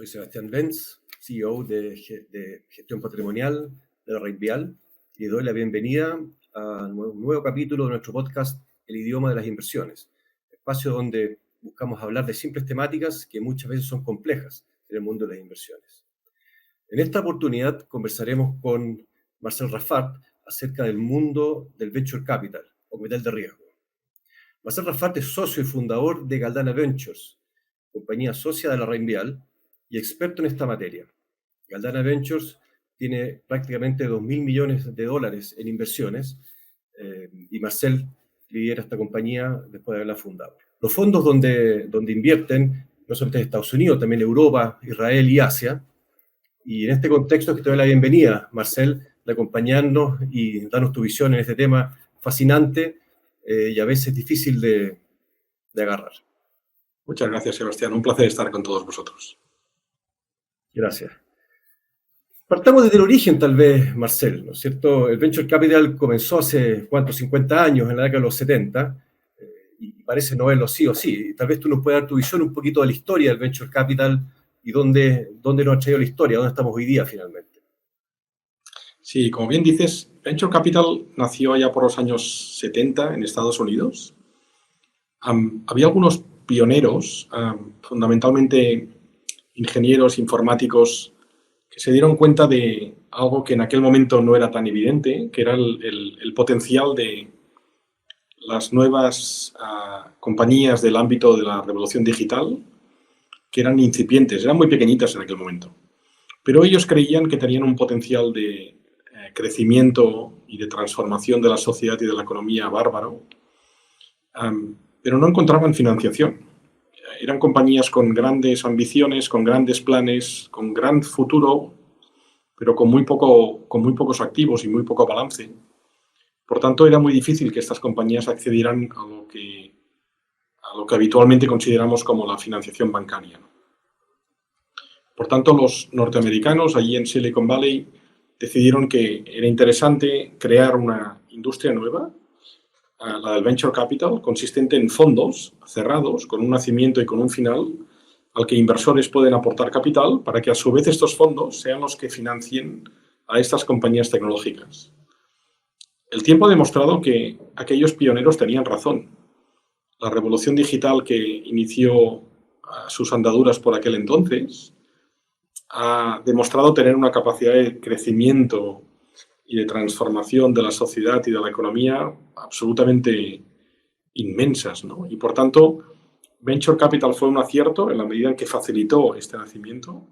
Soy Sebastián Benz, CEO de Gestión Patrimonial de la Reinvial, y doy la bienvenida a un nuevo capítulo de nuestro podcast El idioma de las inversiones, espacio donde buscamos hablar de simples temáticas que muchas veces son complejas en el mundo de las inversiones. En esta oportunidad conversaremos con Marcel Raffart acerca del mundo del Venture Capital o capital de riesgo. Marcel Raffart es socio y fundador de Galdana Ventures, compañía socia de la Reinvial, y experto en esta materia. Galdana Ventures tiene prácticamente 2.000 millones de dólares en inversiones y Marcel lidera esta compañía después de haberla fundado. Los fondos donde invierten, no solamente en Estados Unidos, también Europa, Israel y Asia. Y en este contexto es que te doy la bienvenida, Marcel, de acompañarnos y darnos tu visión en este tema fascinante y a veces difícil de agarrar. Muchas gracias, Sebastián. Un placer estar con todos vosotros. Gracias. Partamos desde el origen, tal vez, Marcel, ¿no es cierto? El Venture Capital comenzó hace, 50 años, en la década de los 70, y parece no verlo sí o sí. Tal vez tú nos puedas dar tu visión un poquito de la historia del Venture Capital y dónde nos ha traído la historia, dónde estamos hoy día, finalmente. Sí, como bien dices, Venture Capital nació allá por los años 70 en Estados Unidos. Había algunos pioneros, fundamentalmente ingenieros informáticos, que se dieron cuenta de algo que en aquel momento no era tan evidente, que era el potencial de las nuevas compañías del ámbito de la revolución digital, que eran incipientes, eran muy pequeñitas en aquel momento. Pero ellos creían que tenían un potencial de crecimiento y de transformación de la sociedad y de la economía bárbaro, pero no encontraban financiación. Eran compañías con grandes ambiciones, con grandes planes, con gran futuro, pero con muy pocos activos y muy poco balance. Por tanto, era muy difícil que estas compañías accedieran a lo que habitualmente consideramos como la financiación bancaria. Por tanto, los norteamericanos allí en Silicon Valley decidieron que era interesante crear una industria nueva, la del Venture Capital, consistente en fondos cerrados, con un nacimiento y con un final, al que inversores pueden aportar capital para que a su vez estos fondos sean los que financien a estas compañías tecnológicas. El tiempo ha demostrado que aquellos pioneros tenían razón. La revolución digital que inició sus andaduras por aquel entonces ha demostrado tener una capacidad de crecimiento y de transformación de la sociedad y de la economía absolutamente inmensas, ¿no? Y por tanto, Venture Capital fue un acierto en la medida en que facilitó este nacimiento.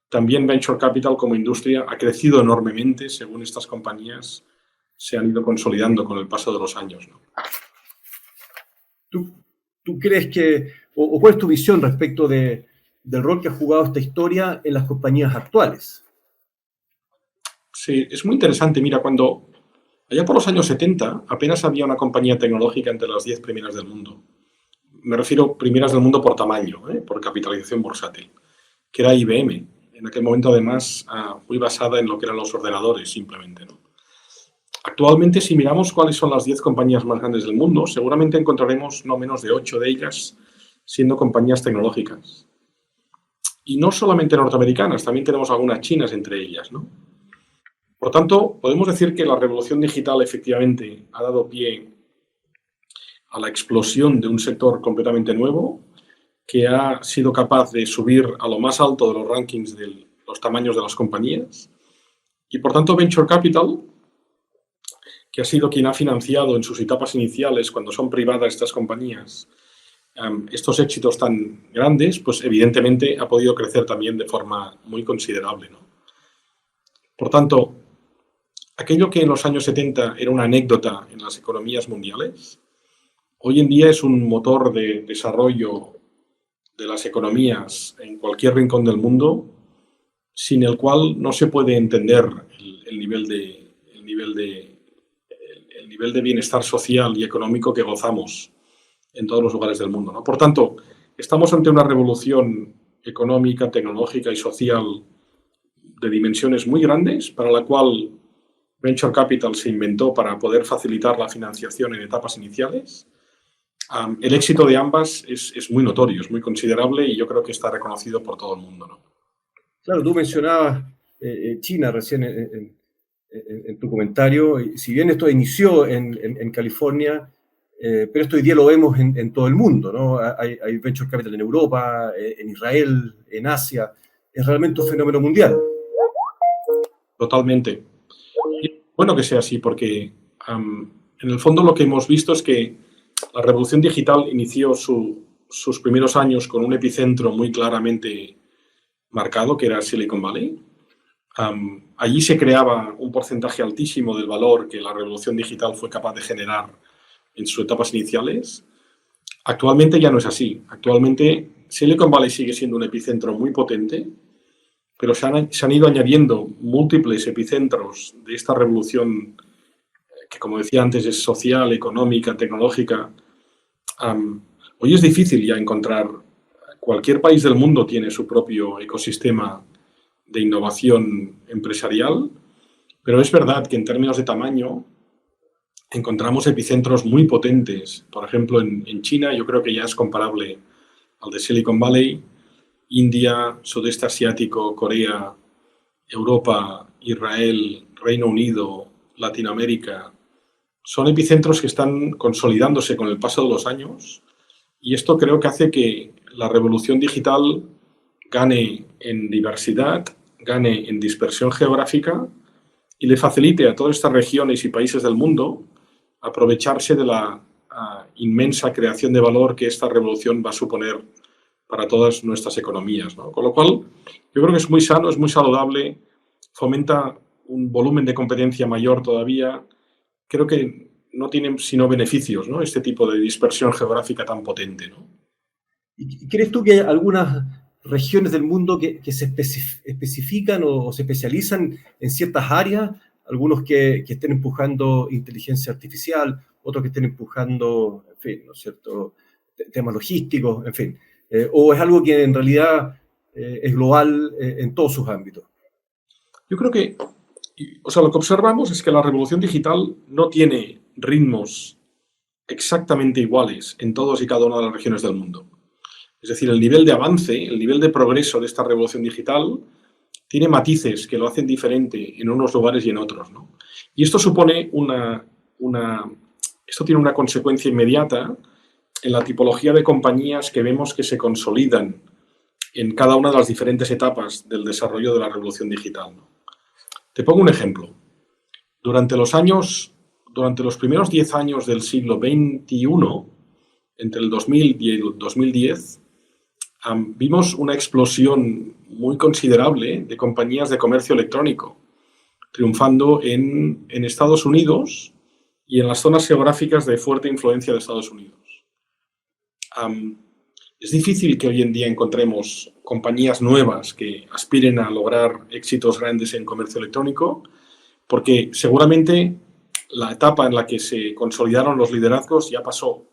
También Venture Capital como industria ha crecido enormemente según estas compañías se han ido consolidando con el paso de los años, ¿no? ¿Tú crees que, o cuál es tu visión respecto del rol que ha jugado esta historia en las compañías actuales? Sí, es muy interesante. Mira, allá por los años 70 apenas había una compañía tecnológica entre las 10 primeras del mundo. Me refiero primeras del mundo por tamaño, por capitalización bursátil, que era IBM. En aquel momento, además, muy basada en lo que eran los ordenadores, simplemente, ¿no? Actualmente, si miramos cuáles son las 10 compañías más grandes del mundo, seguramente encontraremos no menos de 8 de ellas siendo compañías tecnológicas. Y no solamente norteamericanas, también tenemos algunas chinas entre ellas, ¿no? Por tanto, podemos decir que la revolución digital efectivamente ha dado pie a la explosión de un sector completamente nuevo que ha sido capaz de subir a lo más alto de los rankings de los tamaños de las compañías. Y por tanto, Venture Capital, que ha sido quien ha financiado en sus etapas iniciales, cuando son privadas estas compañías, estos éxitos tan grandes, pues evidentemente ha podido crecer también de forma muy considerable, ¿no? Por tanto, aquello que en los años 70 era una anécdota en las economías mundiales, hoy en día es un motor de desarrollo de las economías en cualquier rincón del mundo, sin el cual no se puede entender el nivel de bienestar social y económico que gozamos en todos los lugares del mundo, ¿no? Por tanto, estamos ante una revolución económica, tecnológica y social de dimensiones muy grandes, para la cual Venture Capital se inventó para poder facilitar la financiación en etapas iniciales. El éxito de ambas es muy notorio, es muy considerable y yo creo que está reconocido por todo el mundo, ¿no? Claro, tú mencionabas China recién en tu comentario. Y si bien esto inició en California, pero esto hoy día lo vemos en todo el mundo, ¿no? Hay venture capital en Europa, en Israel, en Asia. Es realmente un fenómeno mundial. Totalmente. Y bueno que sea así, porque en el fondo lo que hemos visto es que la revolución digital inició sus primeros años con un epicentro muy claramente marcado, que era Silicon Valley. Allí se creaba un porcentaje altísimo del valor que la revolución digital fue capaz de generar en sus etapas iniciales. Actualmente ya no es así. Actualmente Silicon Valley sigue siendo un epicentro muy potente, pero se han ido añadiendo múltiples epicentros de esta revolución que, como decía antes, es social, económica, tecnológica. Hoy es difícil ya encontrar. Cualquier país del mundo tiene su propio ecosistema de innovación empresarial, pero es verdad que en términos de tamaño encontramos epicentros muy potentes. Por ejemplo, en China yo creo que ya es comparable al de Silicon Valley. India, Sudeste Asiático, Corea, Europa, Israel, Reino Unido, Latinoamérica, son epicentros que están consolidándose con el paso de los años, y esto creo que hace que la revolución digital gane en diversidad, gane en dispersión geográfica y le facilite a todas estas regiones y países del mundo aprovecharse de la inmensa creación de valor que esta revolución va a suponer para todas nuestras economías, ¿no? Con lo cual, yo creo que es muy sano, es muy saludable, fomenta un volumen de competencia mayor todavía. Creo que no tienen sino beneficios, ¿no?, este tipo de dispersión geográfica tan potente, ¿no? ¿Y crees tú que hay algunas regiones del mundo que se especifican o se especializan en ciertas áreas? Algunos que estén empujando inteligencia artificial, otros que estén empujando, en fin, ¿no es cierto?, temas logísticos, en fin. ¿O es algo que en realidad es global en todos sus ámbitos? Yo creo que, o sea, lo que observamos es que la revolución digital no tiene ritmos exactamente iguales en todos y cada una de las regiones del mundo. Es decir, el nivel de avance, el nivel de progreso de esta revolución digital tiene matices que lo hacen diferente en unos lugares y en otros, ¿no? Y esto supone esto tiene una consecuencia inmediata en la tipología de compañías que vemos que se consolidan en cada una de las diferentes etapas del desarrollo de la revolución digital, ¿no? Te pongo un ejemplo. Durante los primeros 10 años del siglo XXI, entre el 2000 y el 2010, vimos una explosión muy considerable de compañías de comercio electrónico, triunfando en Estados Unidos y en las zonas geográficas de fuerte influencia de Estados Unidos. Es difícil que hoy en día encontremos compañías nuevas que aspiren a lograr éxitos grandes en comercio electrónico, porque seguramente la etapa en la que se consolidaron los liderazgos ya pasó.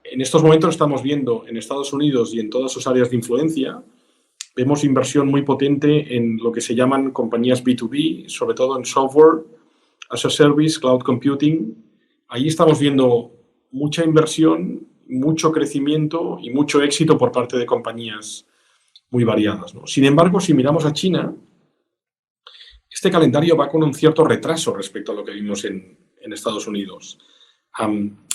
En estos momentos estamos viendo en Estados Unidos y en todas sus áreas de influencia, vemos inversión muy potente en lo que se llaman compañías B2B, sobre todo en software, as a service, cloud computing. Ahí estamos viendo mucha inversión, mucho crecimiento y mucho éxito por parte de compañías muy variadas, ¿no? Sin embargo, si miramos a China, este calendario va con un cierto retraso respecto a lo que vimos en Estados Unidos.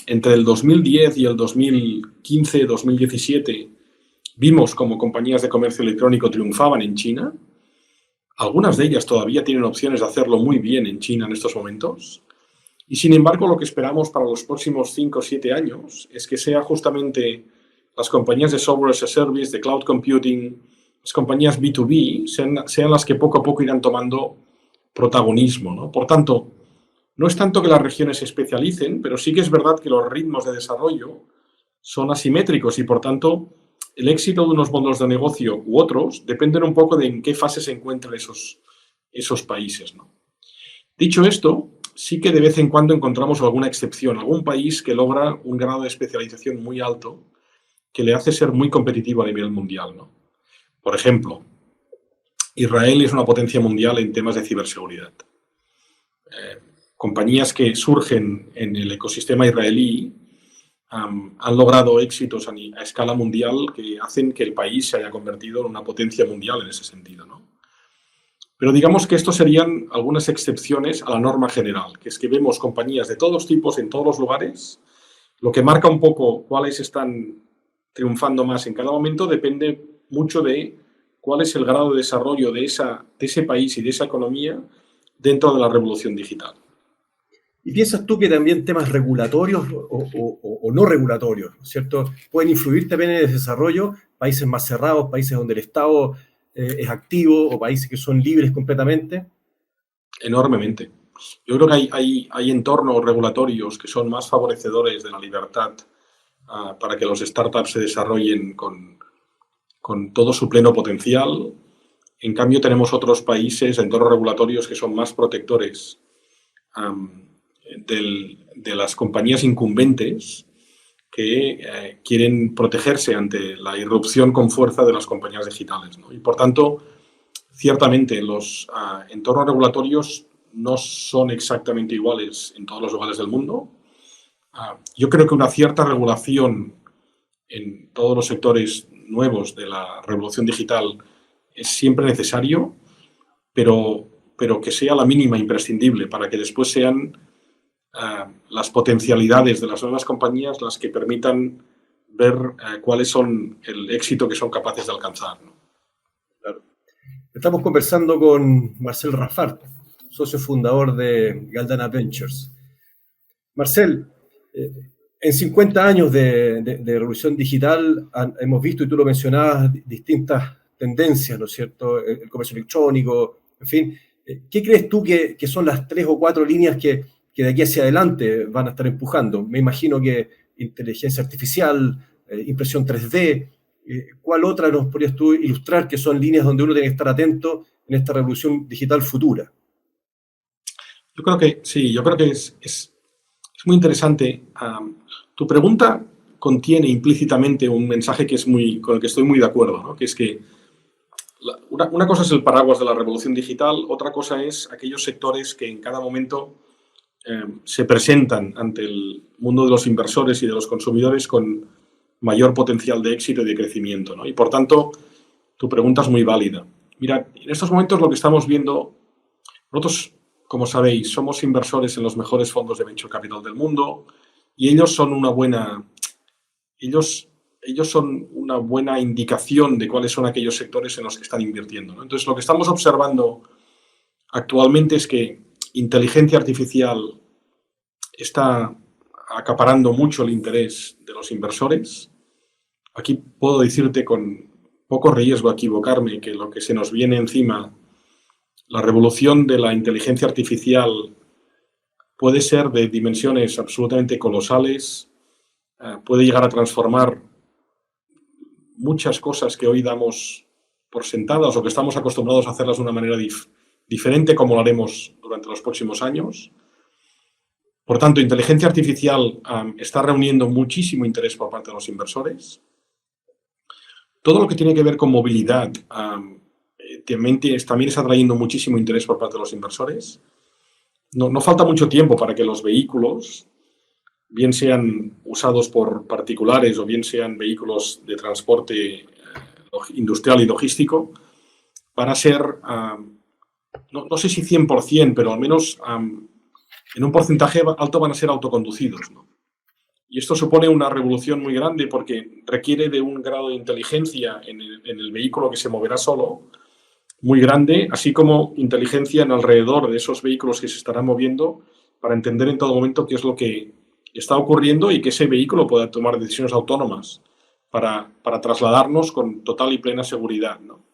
Entre el 2010 y el 2015-2017 vimos como compañías de comercio electrónico triunfaban en China. Algunas de ellas todavía tienen opciones de hacerlo muy bien en China en estos momentos. Y sin embargo, lo que esperamos para los próximos 5 o 7 años es que sea justamente las compañías de software as a service, de cloud computing, las compañías B2B, sean las que poco a poco irán tomando protagonismo, ¿no? Por tanto, no es tanto que las regiones se especialicen, pero sí que es verdad que los ritmos de desarrollo son asimétricos y, por tanto, el éxito de unos modelos de negocio u otros dependen un poco de en qué fase se encuentran esos países, ¿no? Dicho esto, sí que de vez en cuando encontramos alguna excepción, algún país que logra un grado de especialización muy alto que le hace ser muy competitivo a nivel mundial, ¿no? Por ejemplo, Israel es una potencia mundial en temas de ciberseguridad. Compañías que surgen en el ecosistema israelí han logrado éxitos a escala mundial que hacen que el país se haya convertido en una potencia mundial en ese sentido, ¿no? Pero digamos que estos serían algunas excepciones a la norma general, que es que vemos compañías de todos tipos en todos los lugares. Lo que marca un poco cuáles están triunfando más en cada momento depende mucho de cuál es el grado de desarrollo de ese país y de esa economía dentro de la revolución digital. ¿Y piensas tú que también temas regulatorios o no regulatorios, ¿cierto?, pueden influir también en el desarrollo? Países más cerrados, países donde el Estado es activo o países que son libres completamente. Enormemente. Yo creo que hay entornos regulatorios que son más favorecedores de la libertad para que los startups se desarrollen con todo su pleno potencial. En cambio, tenemos otros países, entornos regulatorios que son más protectores de las compañías incumbentes que quieren protegerse ante la irrupción con fuerza de las compañías digitales, ¿no? Y por tanto, ciertamente los entornos regulatorios no son exactamente iguales en todos los lugares del mundo. Yo creo que una cierta regulación en todos los sectores nuevos de la revolución digital es siempre necesario, pero que sea la mínima imprescindible para que después sean las potencialidades de las nuevas compañías las que permitan ver cuáles son el éxito que son capaces de alcanzar, ¿no? Claro. Estamos conversando con Marcel Raffart, socio fundador de Galdana Ventures. Marcel, en 50 años de revolución digital hemos visto, y tú lo mencionabas, distintas tendencias, ¿no es cierto? El comercio electrónico, en fin. ¿Qué crees tú que son las 3 o 4 líneas que de aquí hacia adelante van a estar empujando? Me imagino que inteligencia artificial, impresión 3D. ¿Cuál otra nos podrías tú ilustrar que son líneas donde uno tiene que estar atento en esta revolución digital futura? Yo creo que sí, yo creo que es muy interesante. Tu pregunta contiene implícitamente un mensaje con el que estoy muy de acuerdo, ¿no? Que es que una cosa es el paraguas de la revolución digital, otra cosa es aquellos sectores que en cada momento se presentan ante el mundo de los inversores y de los consumidores con mayor potencial de éxito y de crecimiento, ¿no? Y por tanto, tu pregunta es muy válida. Mira, en estos momentos lo que estamos viendo, nosotros, como sabéis, somos inversores en los mejores fondos de venture capital del mundo y ellos son una buena indicación de cuáles son aquellos sectores en los que están invirtiendo, ¿no? Entonces, lo que estamos observando actualmente es que inteligencia artificial está acaparando mucho el interés de los inversores. Aquí puedo decirte con poco riesgo a equivocarme que lo que se nos viene encima, la revolución de la inteligencia artificial, puede ser de dimensiones absolutamente colosales, puede llegar a transformar muchas cosas que hoy damos por sentadas o que estamos acostumbrados a hacerlas de una manera diferente como lo haremos durante los próximos años. Por tanto, inteligencia artificial está reuniendo muchísimo interés por parte de los inversores. Todo lo que tiene que ver con movilidad también está trayendo muchísimo interés por parte de los inversores. No falta mucho tiempo para que los vehículos, bien sean usados por particulares o bien sean vehículos de transporte industrial y logístico, van a ser, no sé si 100%, pero al menos en un porcentaje alto van a ser autoconducidos, ¿no? Y esto supone una revolución muy grande porque requiere de un grado de inteligencia en el vehículo que se moverá solo, muy grande, así como inteligencia en alrededor de esos vehículos que se estarán moviendo para entender en todo momento qué es lo que está ocurriendo y que ese vehículo pueda tomar decisiones autónomas para trasladarnos con total y plena seguridad, ¿no?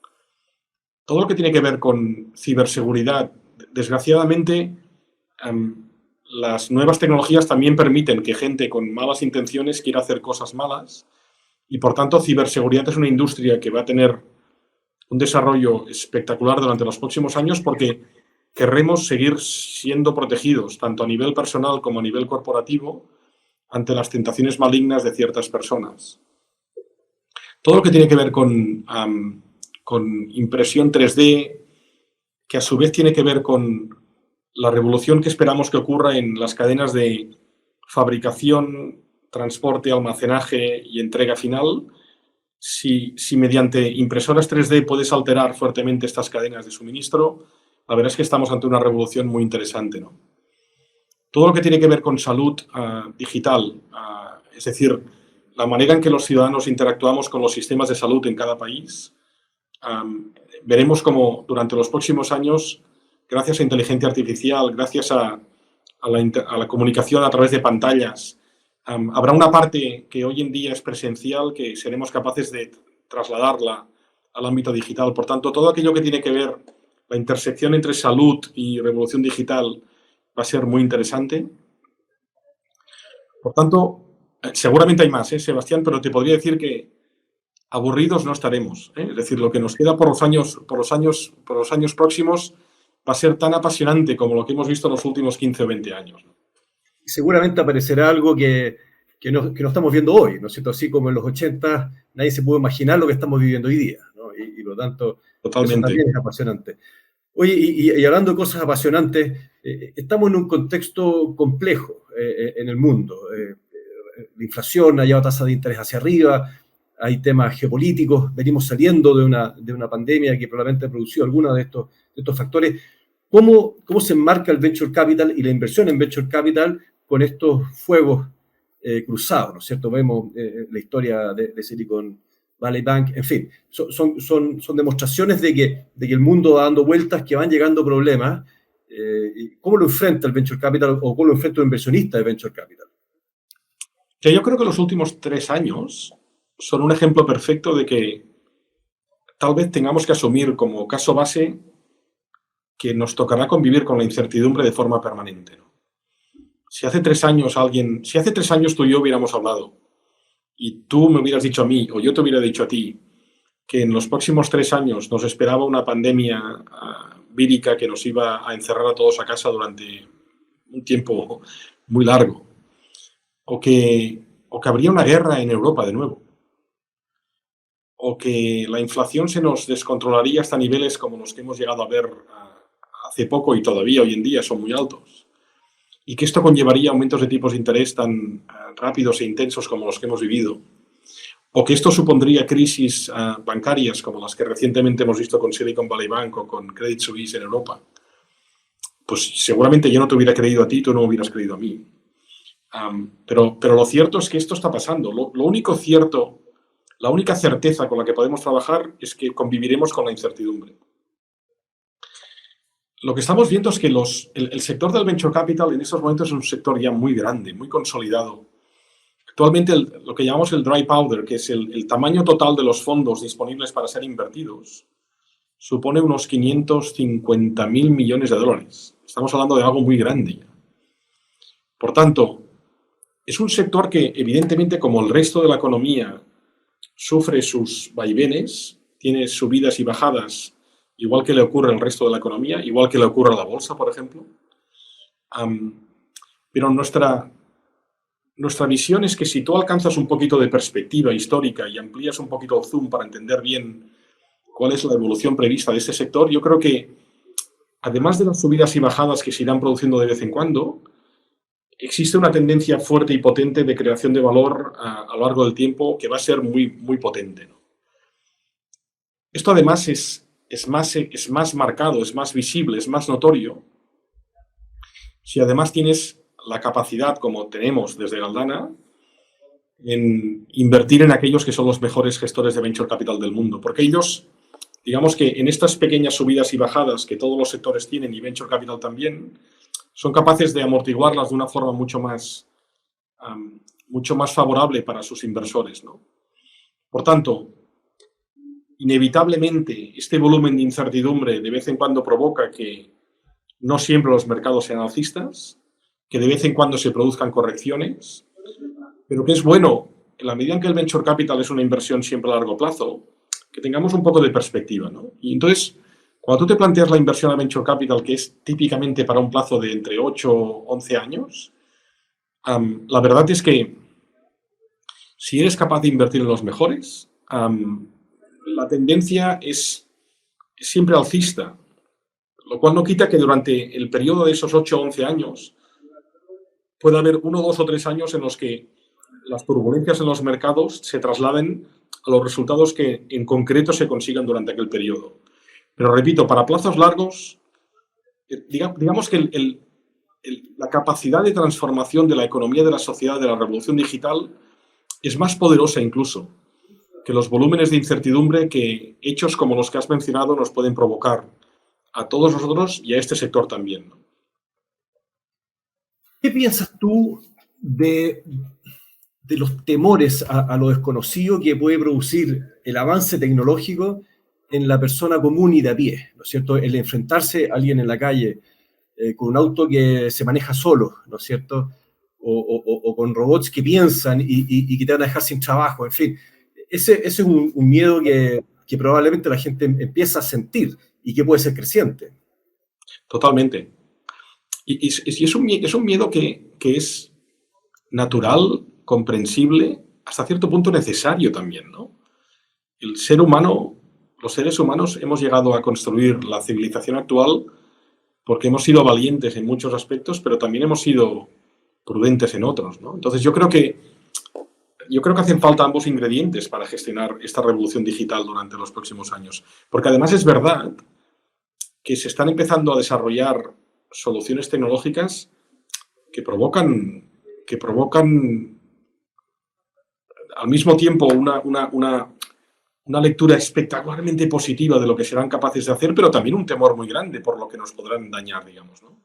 Todo lo que tiene que ver con ciberseguridad, desgraciadamente, las nuevas tecnologías también permiten que gente con malas intenciones quiera hacer cosas malas y, por tanto, ciberseguridad es una industria que va a tener un desarrollo espectacular durante los próximos años porque querremos seguir siendo protegidos, tanto a nivel personal como a nivel corporativo, ante las tentaciones malignas de ciertas personas. Todo lo que tiene que ver con impresión 3D, que a su vez tiene que ver con la revolución que esperamos que ocurra en las cadenas de fabricación transporte, almacenaje y entrega final, si mediante impresoras 3D puedes alterar fuertemente estas cadenas de suministro, la verdad es que estamos ante una revolución muy interesante, ¿no? Todo lo que tiene que ver con salud digital, es decir, la manera en que los ciudadanos interactuamos con los sistemas de salud en cada país, veremos cómo durante los próximos años, gracias a inteligencia artificial, gracias a la comunicación a través de pantallas, habrá una parte que hoy en día es presencial que seremos capaces de trasladarla al ámbito digital. Por tanto, todo aquello que tiene que ver la intersección entre salud y revolución digital va a ser muy interesante. Por tanto, seguramente hay más, Sebastián, pero te podría decir que aburridos no estaremos, Es decir, lo que nos queda por los años próximos va a ser tan apasionante como lo que hemos visto en los últimos 15 o 20 años. Seguramente aparecerá algo que no estamos viendo hoy, ¿no es cierto? Así como en los 80 nadie se pudo imaginar lo que estamos viviendo hoy día, ¿no? Y por lo tanto, totalmente, eso también es apasionante. Oye, y hablando de cosas apasionantes, estamos en un contexto complejo en el mundo. La inflación ha llevado tasas de interés hacia arriba, hay temas geopolíticos, venimos saliendo de una pandemia que probablemente ha producido algunos de estos factores. ¿Cómo se enmarca el venture capital y la inversión en venture capital con estos fuegos cruzados, ¿no es cierto? Vemos la historia de Silicon Valley Bank, en fin, son demostraciones de que el mundo va dando vueltas, que van llegando problemas. ¿Cómo lo enfrenta el venture capital o cómo lo enfrenta un inversionista de venture capital? Yo creo que los últimos 3 años son un ejemplo perfecto de que tal vez tengamos que asumir como caso base que nos tocará convivir con la incertidumbre de forma permanente, ¿no? Si hace 3 años tú y yo hubiéramos hablado y tú me hubieras dicho a mí o yo te hubiera dicho a ti que en los próximos 3 años nos esperaba una pandemia vírica que nos iba a encerrar a todos a casa durante un tiempo muy largo, o que habría una guerra en Europa de nuevo, o que la inflación se nos descontrolaría hasta niveles como los que hemos llegado a ver hace poco y todavía hoy en día son muy altos, y que esto conllevaría aumentos de tipos de interés tan rápidos e intensos como los que hemos vivido, o que esto supondría crisis bancarias como las que recientemente hemos visto con Silicon Valley Bank o con Credit Suisse en Europa, pues seguramente yo no te hubiera creído a ti, tú no me hubieras creído a mí. Pero lo cierto es que esto está pasando. Lo único cierto, la única certeza con la que podemos trabajar es que conviviremos con la incertidumbre. Lo que estamos viendo es que el sector del venture capital en estos momentos es un sector ya muy grande, muy consolidado. Actualmente lo que llamamos el dry powder, que es el tamaño total de los fondos disponibles para ser invertidos, supone unos 550.000 millones de dólares. Estamos hablando de algo muy grande ya. Por tanto, es un sector que, evidentemente, como el resto de la economía, sufre sus vaivenes, tiene subidas y bajadas, igual que le ocurre al resto de la economía, igual que le ocurre a la bolsa, por ejemplo. Pero nuestra visión es que si tú alcanzas un poquito de perspectiva histórica y amplías un poquito el zoom para entender bien cuál es la evolución prevista de este sector, yo creo que, además de las subidas y bajadas que se irán produciendo de vez en cuando, existe una tendencia fuerte y potente de creación de valor a lo largo del tiempo que va a ser muy, muy potente, ¿no? Esto además es más marcado, es más visible, es más notorio si además tienes la capacidad, como tenemos desde Galdana, en invertir en aquellos que son los mejores gestores de venture capital del mundo. Porque ellos, digamos que en estas pequeñas subidas y bajadas que todos los sectores tienen y venture capital también, son capaces de amortiguarlas de una forma mucho más favorable para sus inversores, ¿no? Por tanto, inevitablemente, este volumen de incertidumbre de vez en cuando provoca que no siempre los mercados sean alcistas, que de vez en cuando se produzcan correcciones, pero que es bueno, en la medida en que el venture capital es una inversión siempre a largo plazo, que tengamos un poco de perspectiva, ¿no? Y entonces, cuando tú te planteas la inversión a venture capital, que es típicamente para un plazo de entre 8 o 11 años, la verdad es que si eres capaz de invertir en los mejores, la tendencia es siempre alcista, lo cual no quita que durante el periodo de esos 8 o 11 años pueda haber 1, 2 o 3 años en los que las turbulencias en los mercados se trasladen a los resultados que en concreto se consigan durante aquel periodo. Pero repito, para plazos largos, digamos que la capacidad de transformación de la economía de la sociedad de la revolución digital es más poderosa incluso que los volúmenes de incertidumbre que hechos como los que has mencionado nos pueden provocar a todos nosotros y a este sector también, ¿no? ¿Qué piensas tú de los temores a lo desconocido que puede producir el avance tecnológico en la persona común y de a pie, ¿no es cierto? El enfrentarse a alguien en la calle con un auto que se maneja solo, ¿no es cierto? O con robots que piensan y que te van a dejar sin trabajo, en fin. Ese es un miedo que probablemente la gente empieza a sentir y que puede ser creciente. Totalmente. Y es un miedo que es natural, comprensible, hasta cierto punto necesario también, ¿no? El ser humano, los seres humanos hemos llegado a construir la civilización actual porque hemos sido valientes en muchos aspectos, pero también hemos sido prudentes en otros, ¿no? Entonces yo creo que hacen falta ambos ingredientes para gestionar esta revolución digital durante los próximos años. Porque además es verdad que se están empezando a desarrollar soluciones tecnológicas que provocan al mismo tiempo una lectura espectacularmente positiva de lo que serán capaces de hacer, pero también un temor muy grande por lo que nos podrán dañar, digamos, ¿no?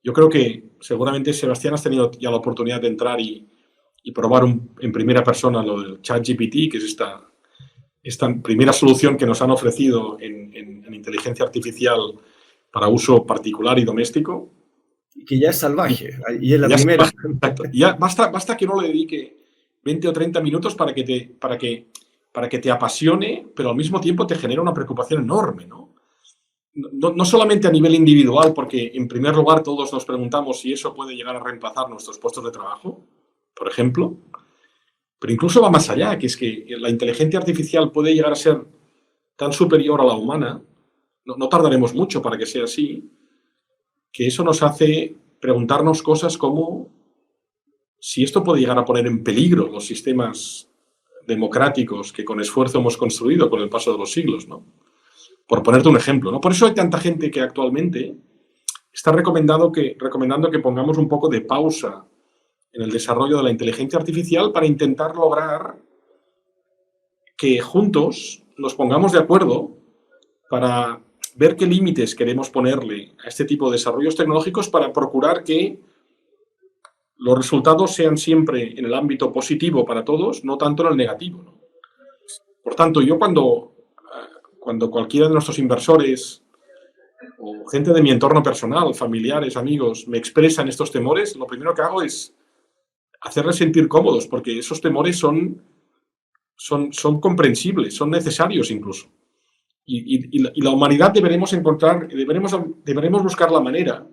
Yo creo que seguramente, Sebastián, has tenido ya la oportunidad de entrar y probar en primera persona lo del ChatGPT, que es esta primera solución que nos han ofrecido en inteligencia artificial para uso particular y doméstico. Que ya es salvaje, y es la primera. Exacto. Ya basta que uno le dedique 20 o 30 minutos para que te apasione, pero al mismo tiempo te genera una preocupación enorme, ¿no? No solamente a nivel individual, porque en primer lugar todos nos preguntamos si eso puede llegar a reemplazar nuestros puestos de trabajo, por ejemplo, pero incluso va más allá, que es que la inteligencia artificial puede llegar a ser tan superior a la humana, no tardaremos mucho para que sea así, que eso nos hace preguntarnos cosas como si esto puede llegar a poner en peligro los sistemas democráticos que con esfuerzo hemos construido con el paso de los siglos, ¿no? Por ponerte un ejemplo, ¿no? Por eso hay tanta gente que actualmente está recomendando que pongamos un poco de pausa en el desarrollo de la inteligencia artificial para intentar lograr que juntos nos pongamos de acuerdo para ver qué límites queremos ponerle a este tipo de desarrollos tecnológicos para procurar que los resultados sean siempre en el ámbito positivo para todos, no tanto en el negativo, ¿no? Por tanto, yo cuando cualquiera de nuestros inversores o gente de mi entorno personal, familiares, amigos, me expresan estos temores, lo primero que hago es hacerles sentir cómodos, porque esos temores son comprensibles, son necesarios incluso. Y la humanidad deberemos buscar la manera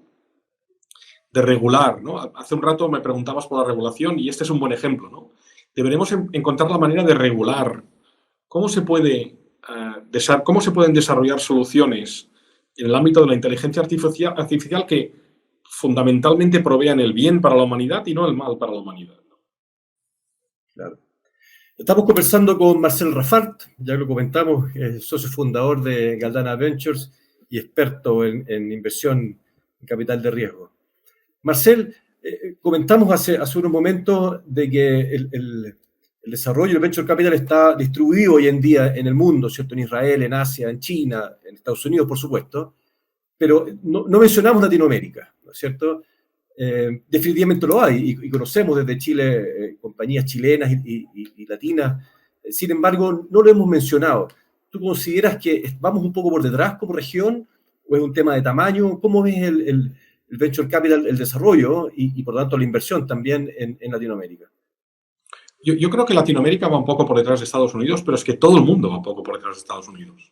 de regular, ¿no? Hace un rato me preguntabas por la regulación y este es un buen ejemplo, ¿no? Deberemos encontrar la manera de regular cómo se pueden desarrollar soluciones en el ámbito de la inteligencia artificial que fundamentalmente provean el bien para la humanidad y no el mal para la humanidad. Claro. Estamos conversando con Marcel Raffart, ya lo comentamos, es socio fundador de Galdana Ventures y experto en inversión en capital de riesgo. Marcel, comentamos hace unos momentos de que el desarrollo del venture capital está distribuido hoy en día en el mundo, ¿cierto? En Israel, en Asia, en China, en Estados Unidos, por supuesto, pero no mencionamos Latinoamérica, ¿no es cierto? Definitivamente lo hay y conocemos desde Chile compañías chilenas y latinas, sin embargo, no lo hemos mencionado. ¿Tú consideras que vamos un poco por detrás como región o es un tema de tamaño? ¿Cómo ves el venture capital, el desarrollo y por lo tanto la inversión también en Latinoamérica? Yo creo que Latinoamérica va un poco por detrás de Estados Unidos, pero es que todo el mundo va un poco por detrás de Estados Unidos.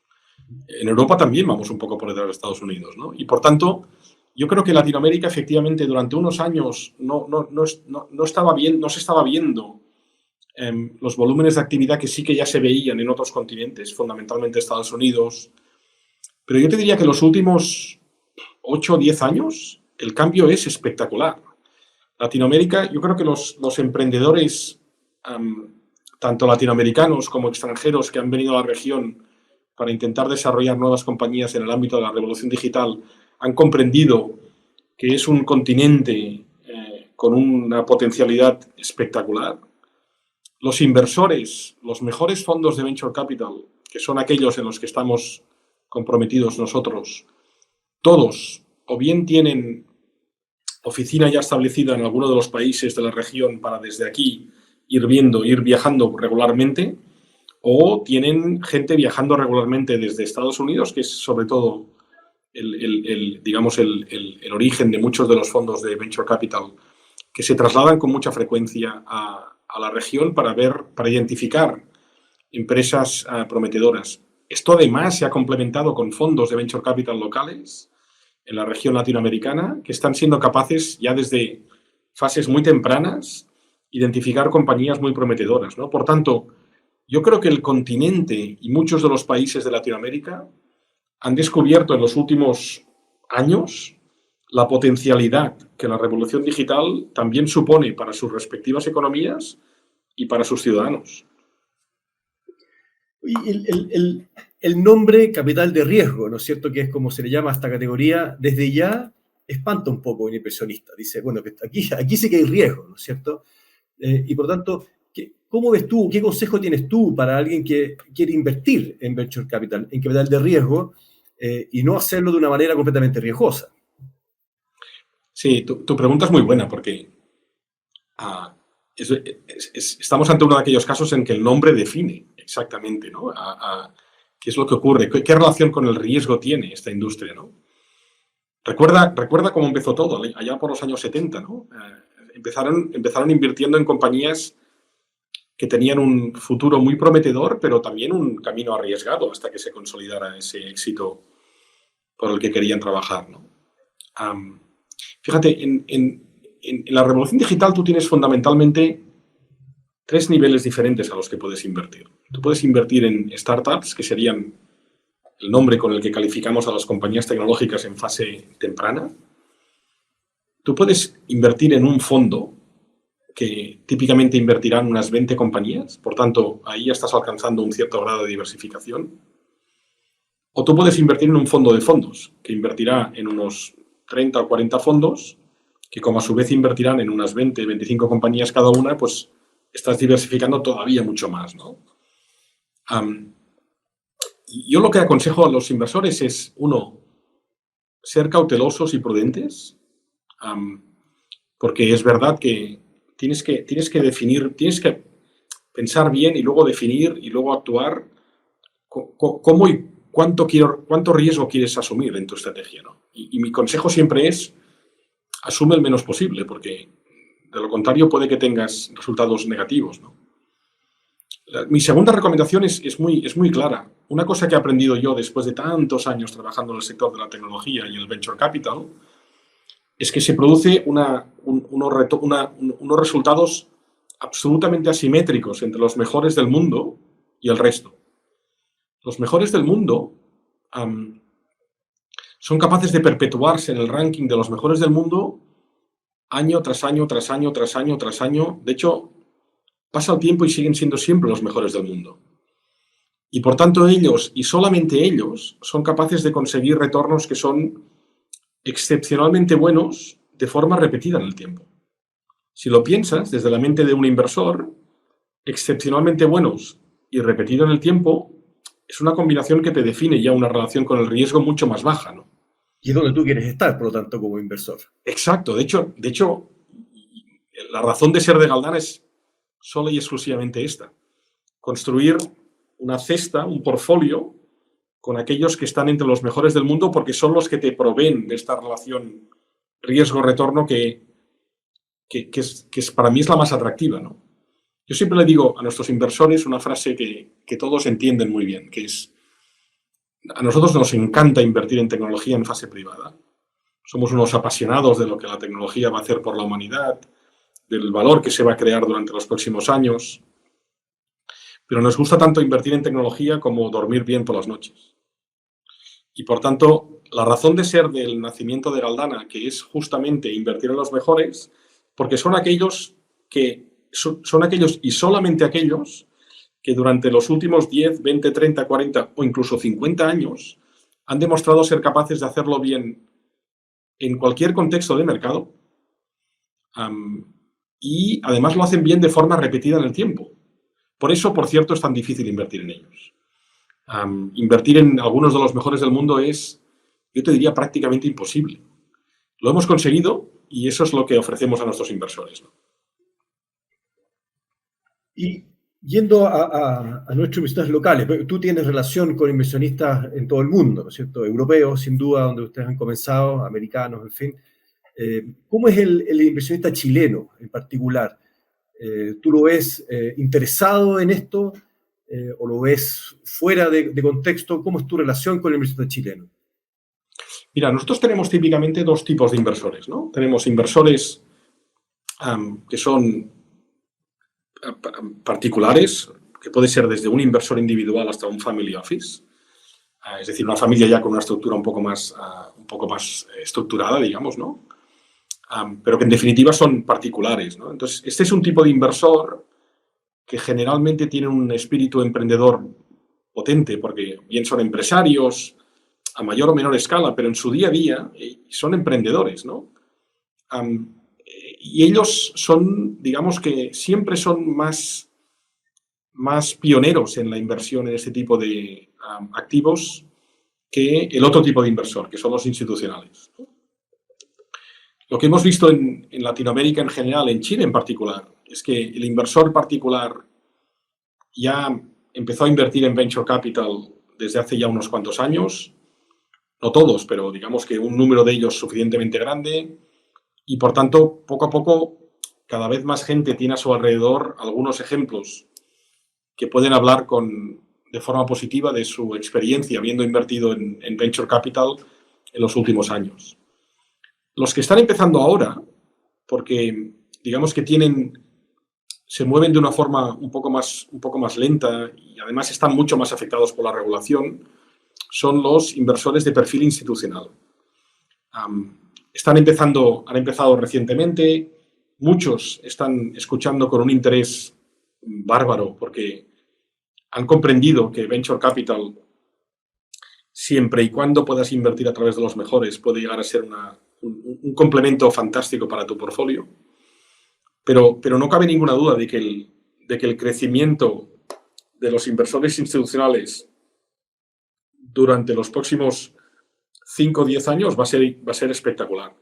En Europa también vamos un poco por detrás de Estados Unidos, ¿no? Y por tanto, yo creo que Latinoamérica efectivamente durante unos años no se estaba viendo los volúmenes de actividad que sí que ya se veían en otros continentes, fundamentalmente Estados Unidos. Pero yo te diría que los últimos 8 o 10 años el cambio es espectacular. Latinoamérica, yo creo que los emprendedores tanto latinoamericanos como extranjeros que han venido a la región para intentar desarrollar nuevas compañías en el ámbito de la revolución digital, han comprendido que es un continente con una potencialidad espectacular. Los inversores, los mejores fondos de Venture Capital, que son aquellos en los que estamos comprometidos nosotros, todos o bien tienen oficina ya establecida en alguno de los países de la región para desde aquí ir viajando regularmente, o tienen gente viajando regularmente desde Estados Unidos, que es sobre todo el origen de muchos de los fondos de Venture Capital, que se trasladan con mucha frecuencia a la región para identificar empresas prometedoras. Esto además se ha complementado con fondos de Venture Capital locales en la región latinoamericana, que están siendo capaces ya desde fases muy tempranas identificar compañías muy prometedoras, ¿no? Por tanto, yo creo que el continente y muchos de los países de Latinoamérica han descubierto en los últimos años la potencialidad que la revolución digital también supone para sus respectivas economías y para sus ciudadanos. El nombre capital de riesgo, ¿no es cierto?, que es como se le llama a esta categoría, desde ya espanta un poco a un inversionista. Dice, bueno, que aquí sí que hay riesgo, ¿no es cierto? Y por lo tanto, ¿cómo ves tú, qué consejo tienes tú para alguien que quiere invertir en venture capital, en capital de riesgo, y no hacerlo de una manera completamente riesgosa? Sí, tu pregunta es muy buena porque estamos ante uno de aquellos casos en que el nombre define exactamente, ¿no? ¿Qué es lo que ocurre? ¿Qué relación con el riesgo tiene esta industria, ¿no? Recuerda cómo empezó todo, allá por los años 70, ¿no? Empezaron invirtiendo en compañías que tenían un futuro muy prometedor, pero también un camino arriesgado hasta que se consolidara ese éxito por el que querían trabajar, ¿no? Fíjate, en la revolución digital tú tienes fundamentalmente 3 niveles diferentes a los que puedes invertir. Tú puedes invertir en startups, que serían el nombre con el que calificamos a las compañías tecnológicas en fase temprana. Tú puedes invertir en un fondo que típicamente invertirán unas 20 compañías, por tanto, ahí ya estás alcanzando un cierto grado de diversificación. O tú puedes invertir en un fondo de fondos, que invertirá en unos 30 o 40 fondos, que como a su vez invertirán en unas 20, 25 compañías cada una, pues estás diversificando todavía mucho más, ¿no? Yo lo que aconsejo a los inversores es, uno, ser cautelosos y prudentes, porque es verdad que tienes que definir, tienes que pensar bien y luego definir y luego actuar cómo y cuánto riesgo quieres asumir en tu estrategia, ¿no? Y mi consejo siempre es, asume el menos posible, porque de lo contrario puede que tengas resultados negativos, ¿no? Mi segunda recomendación es muy clara. Una cosa que he aprendido yo después de tantos años trabajando en el sector de la tecnología y el venture capital es que se produce unos resultados absolutamente asimétricos entre los mejores del mundo y el resto. Los mejores del mundo son capaces de perpetuarse en el ranking de los mejores del mundo año tras año, tras año, tras año, tras año. De hecho, pasa el tiempo y siguen siendo siempre los mejores del mundo. Y por tanto ellos, y solamente ellos, son capaces de conseguir retornos que son excepcionalmente buenos de forma repetida en el tiempo. Si lo piensas desde la mente de un inversor, excepcionalmente buenos y repetido en el tiempo, es una combinación que te define ya una relación con el riesgo mucho más baja, ¿no? Y es donde tú quieres estar, por lo tanto, como inversor. Exacto. De hecho, la razón de ser de Galdana es solo y exclusivamente esta. Construir una cesta, un portfolio, con aquellos que están entre los mejores del mundo porque son los que te proveen de esta relación riesgo-retorno que para mí es la más atractiva, ¿no? Yo siempre le digo a nuestros inversores una frase que todos entienden muy bien, que es: a nosotros nos encanta invertir en tecnología en fase privada. Somos unos apasionados de lo que la tecnología va a hacer por la humanidad, del valor que se va a crear durante los próximos años. Pero nos gusta tanto invertir en tecnología como dormir bien por las noches. Y por tanto, la razón de ser del nacimiento de Galdana, que es justamente invertir en los mejores, porque son aquellos que son aquellos y solamente aquellos que durante los últimos 10, 20, 30, 40 o incluso 50 años han demostrado ser capaces de hacerlo bien en cualquier contexto de mercado, y además lo hacen bien de forma repetida en el tiempo. Por eso, por cierto, es tan difícil invertir en ellos. Invertir en algunos de los mejores del mundo es, yo te diría, prácticamente imposible. Lo hemos conseguido y eso es lo que ofrecemos a nuestros inversores, ¿no? Y yendo a nuestros inversores locales, tú tienes relación con inversionistas en todo el mundo, ¿no es cierto? Europeos, sin duda, donde ustedes han comenzado, americanos, en fin. ¿Cómo es el inversionista chileno en particular? ¿Tú lo ves interesado en esto o lo ves fuera de contexto? ¿Cómo es tu relación con el inversionista chileno? Mira, nosotros tenemos típicamente dos tipos de inversores, ¿no? Tenemos inversores que son particulares, que puede ser desde un inversor individual hasta un family office, es decir, una familia ya con una estructura un poco más estructurada, digamos, ¿no? Pero que en definitiva son particulares, ¿no? Entonces, este es un tipo de inversor que generalmente tiene un espíritu emprendedor potente, porque bien son empresarios a mayor o menor escala, pero en su día a día son emprendedores, ¿no? Y ellos son, digamos que siempre son más pioneros en la inversión en este tipo de activos que el otro tipo de inversor, que son los institucionales. Lo que hemos visto en Latinoamérica en general, en Chile en particular, es que el inversor particular ya empezó a invertir en venture capital desde hace ya unos cuantos años, no todos, pero digamos que un número de ellos suficientemente grande, y por tanto, poco a poco, cada vez más gente tiene a su alrededor algunos ejemplos que pueden hablar de forma positiva de su experiencia habiendo invertido en venture capital en los últimos años. Los que están empezando ahora, porque digamos que se mueven de una forma un poco más lenta y además están mucho más afectados por la regulación, son los inversores de perfil institucional. Han empezado recientemente, muchos están escuchando con un interés bárbaro porque han comprendido que venture capital, siempre y cuando puedas invertir a través de los mejores, puede llegar a ser un complemento fantástico para tu portfolio. Pero no cabe ninguna duda de que el crecimiento de los inversores institucionales durante los próximos 5 o 10 años va a ser espectacular.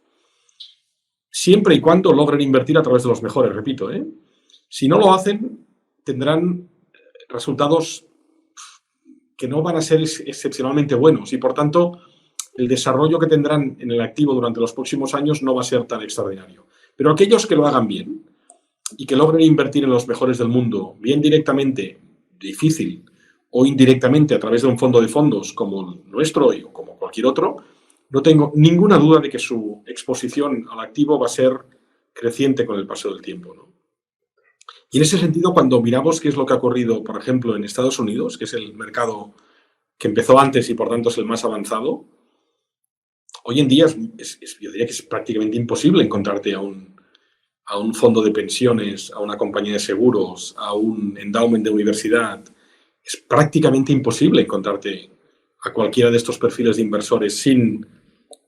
Siempre y cuando logren invertir a través de los mejores, repito. Si no lo hacen, tendrán resultados que no van a ser excepcionalmente buenos y, por tanto, el desarrollo que tendrán en el activo durante los próximos años no va a ser tan extraordinario. Pero aquellos que lo hagan bien y que logren invertir en los mejores del mundo, bien directamente, difícil, o indirectamente a través de un fondo de fondos como el nuestro o como cualquier otro, no tengo ninguna duda de que su exposición al activo va a ser creciente con el paso del tiempo, ¿no? Y en ese sentido, cuando miramos qué es lo que ha ocurrido, por ejemplo, en Estados Unidos, que es el mercado que empezó antes y por tanto es el más avanzado, hoy en día yo diría que es prácticamente imposible encontrarte a un fondo de pensiones, a una compañía de seguros, a un endowment de universidad. Es prácticamente imposible encontrarte a cualquiera de estos perfiles de inversores sin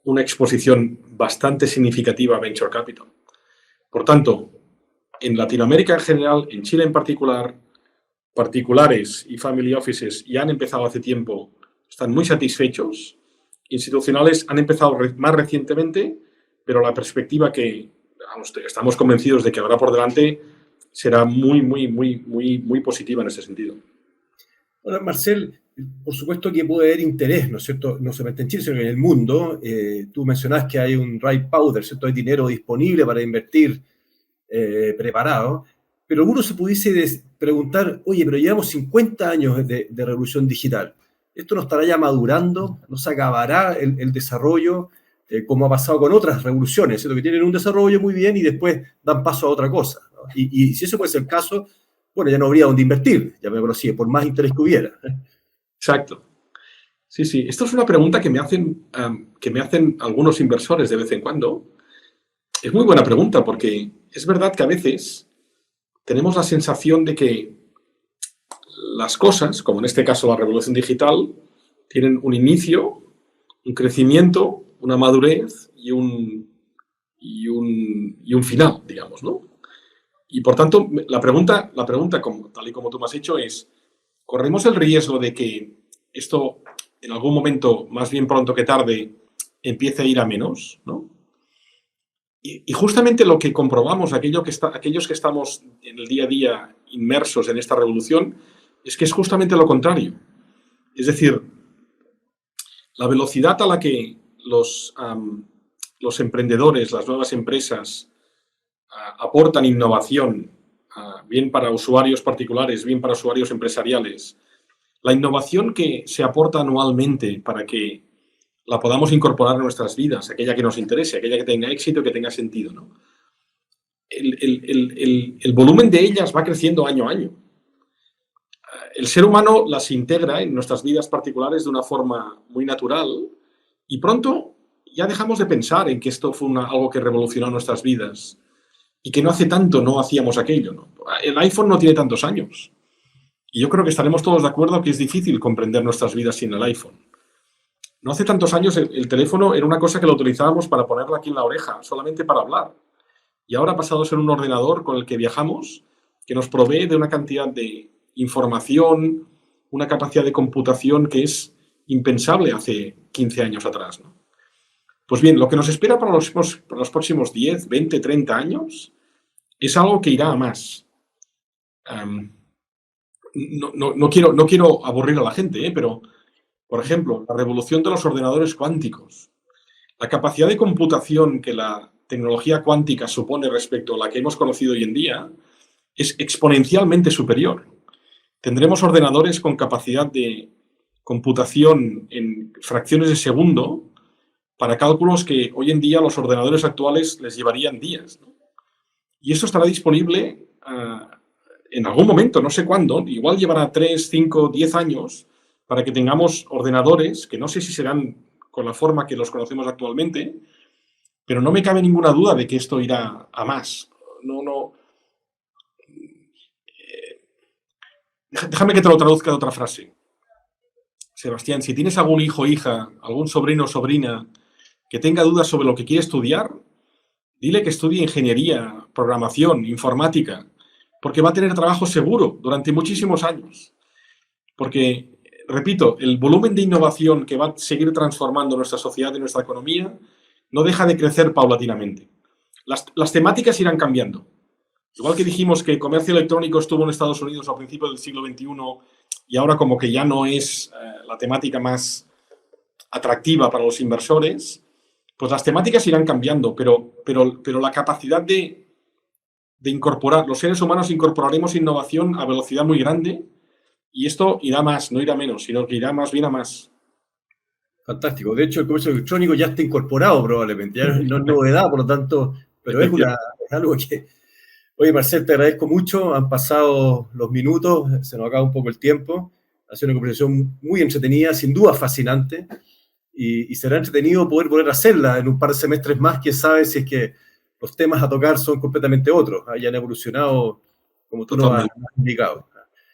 una exposición bastante significativa a venture capital. Por tanto, en Latinoamérica en general, en Chile en particular, particulares y family offices ya han empezado hace tiempo, están muy satisfechos. Institucionales han empezado más recientemente, pero la perspectiva que estamos convencidos de que habrá por delante será muy, muy, muy, muy, muy positiva en ese sentido. Ahora, Marcel, por supuesto que puede haber interés, ¿no es cierto?, no solamente en Chile, sino en el mundo. Tú mencionas que hay un dry powder, ¿cierto?, hay dinero disponible para invertir preparado, pero uno se pudiese preguntar, oye, pero llevamos 50 años de revolución digital. ¿Esto no estará ya madurando? ¿No se acabará el desarrollo, como ha pasado con otras revoluciones, ¿cierto?, que tienen un desarrollo muy bien y después dan paso a otra cosa, ¿no? Y si ese fuese el caso, bueno, ya no habría dónde invertir, ya me conocí, por más interés que hubiera. Exacto. Sí, sí. Esto es una pregunta que me hacen algunos inversores de vez en cuando. Es muy buena pregunta porque es verdad que a veces tenemos la sensación de que las cosas, como en este caso la revolución digital, tienen un inicio, un crecimiento, una madurez y un final, digamos, ¿no? Y por tanto, la pregunta tal y como tú me has hecho, es: ¿corremos el riesgo de que esto en algún momento, más bien pronto que tarde, empiece a ir a menos, ¿no? Y justamente lo que comprobamos, aquellos que estamos en el día a día inmersos en esta revolución, es que es justamente lo contrario. Es decir, la velocidad a la que los emprendedores, las nuevas empresas, aportan innovación, bien para usuarios particulares, bien para usuarios empresariales, la innovación que se aporta anualmente para que la podamos incorporar en nuestras vidas, aquella que nos interese, aquella que tenga éxito, que tenga sentido, ¿no? El volumen de ellas va creciendo año a año. El ser humano las integra en nuestras vidas particulares de una forma muy natural y pronto ya dejamos de pensar en que esto fue algo que revolucionó nuestras vidas y que no hace tanto no hacíamos aquello, ¿no? El iPhone no tiene tantos años y yo creo que estaremos todos de acuerdo que es difícil comprender nuestras vidas sin el iPhone. No hace tantos años el teléfono era una cosa que lo utilizábamos para ponerlo aquí en la oreja, solamente para hablar. Y ahora ha pasado a ser un ordenador con el que viajamos, que nos provee de una cantidad de información, una capacidad de computación que es impensable hace 15 años atrás, ¿no? Pues bien, lo que nos espera para los próximos 10, 20, 30 años es algo que irá a más. No quiero aburrir a la gente, pero, por ejemplo, la revolución de los ordenadores cuánticos, la capacidad de computación que la tecnología cuántica supone respecto a la que hemos conocido hoy en día es exponencialmente superior. Tendremos ordenadores con capacidad de computación en fracciones de segundo para cálculos que hoy en día los ordenadores actuales les llevarían días, ¿no? Y eso estará disponible en algún momento, no sé cuándo, igual llevará 3, 5, 10 años para que tengamos ordenadores que no sé si serán con la forma que los conocemos actualmente, pero no me cabe ninguna duda de que esto irá a más. Déjame que te lo traduzca de otra frase. Sebastián, si tienes algún hijo o hija, algún sobrino o sobrina que tenga dudas sobre lo que quiere estudiar, dile que estudie ingeniería, programación, informática, porque va a tener trabajo seguro durante muchísimos años. Porque, repito, el volumen de innovación que va a seguir transformando nuestra sociedad y nuestra economía no deja de crecer paulatinamente. Las temáticas irán cambiando. Igual que dijimos que el comercio electrónico estuvo en Estados Unidos a principios del siglo XXI y ahora como que ya no es la temática más atractiva para los inversores, pues las temáticas irán cambiando, pero la capacidad de incorporar, los seres humanos incorporaremos innovación a velocidad muy grande y esto irá más, no irá menos, sino que irá más bien a más. Fantástico. De hecho, el comercio electrónico ya está incorporado probablemente, ya no es novedad, por lo tanto, pero es algo que... Oye, Marcel, te agradezco mucho. Han pasado los minutos, se nos acaba un poco el tiempo. Ha sido una conversación muy entretenida, sin duda fascinante. Y será entretenido poder volver a hacerla en un par de semestres más. Quién sabe si es que los temas a tocar son completamente otros, hayan evolucionado como tú nos has indicado.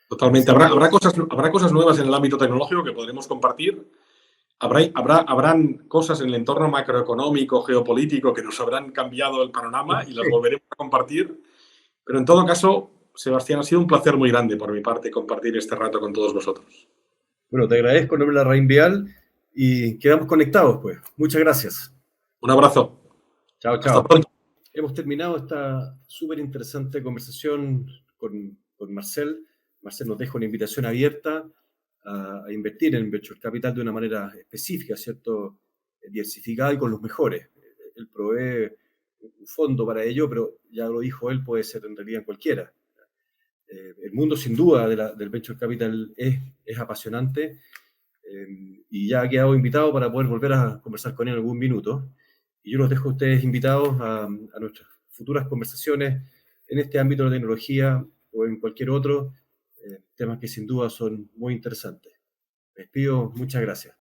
Totalmente. Habrá cosas nuevas en el ámbito tecnológico que podremos compartir. Habrán cosas en el entorno macroeconómico, geopolítico, que nos habrán cambiado el panorama y las volveremos a compartir. Pero en todo caso, Sebastián, ha sido un placer muy grande por mi parte compartir este rato con todos vosotros. Bueno, te agradezco en nombre de la Reinvial y quedamos conectados, pues. Muchas gracias. Un abrazo. Chao. Hasta pronto. Hemos terminado esta súper interesante conversación con Marcel. Marcel nos deja una invitación abierta a invertir en Venture Capital de una manera específica, ¿cierto? Diversificada y con los mejores. Él provee un fondo para ello, pero ya lo dijo él, puede ser en realidad en cualquiera. El mundo sin duda del Venture Capital es apasionante y ya ha quedado invitado para poder volver a conversar con él en algún minuto. Y yo los dejo a ustedes invitados a nuestras futuras conversaciones en este ámbito de la tecnología o en cualquier otro, temas que sin duda son muy interesantes. Me despido, muchas gracias.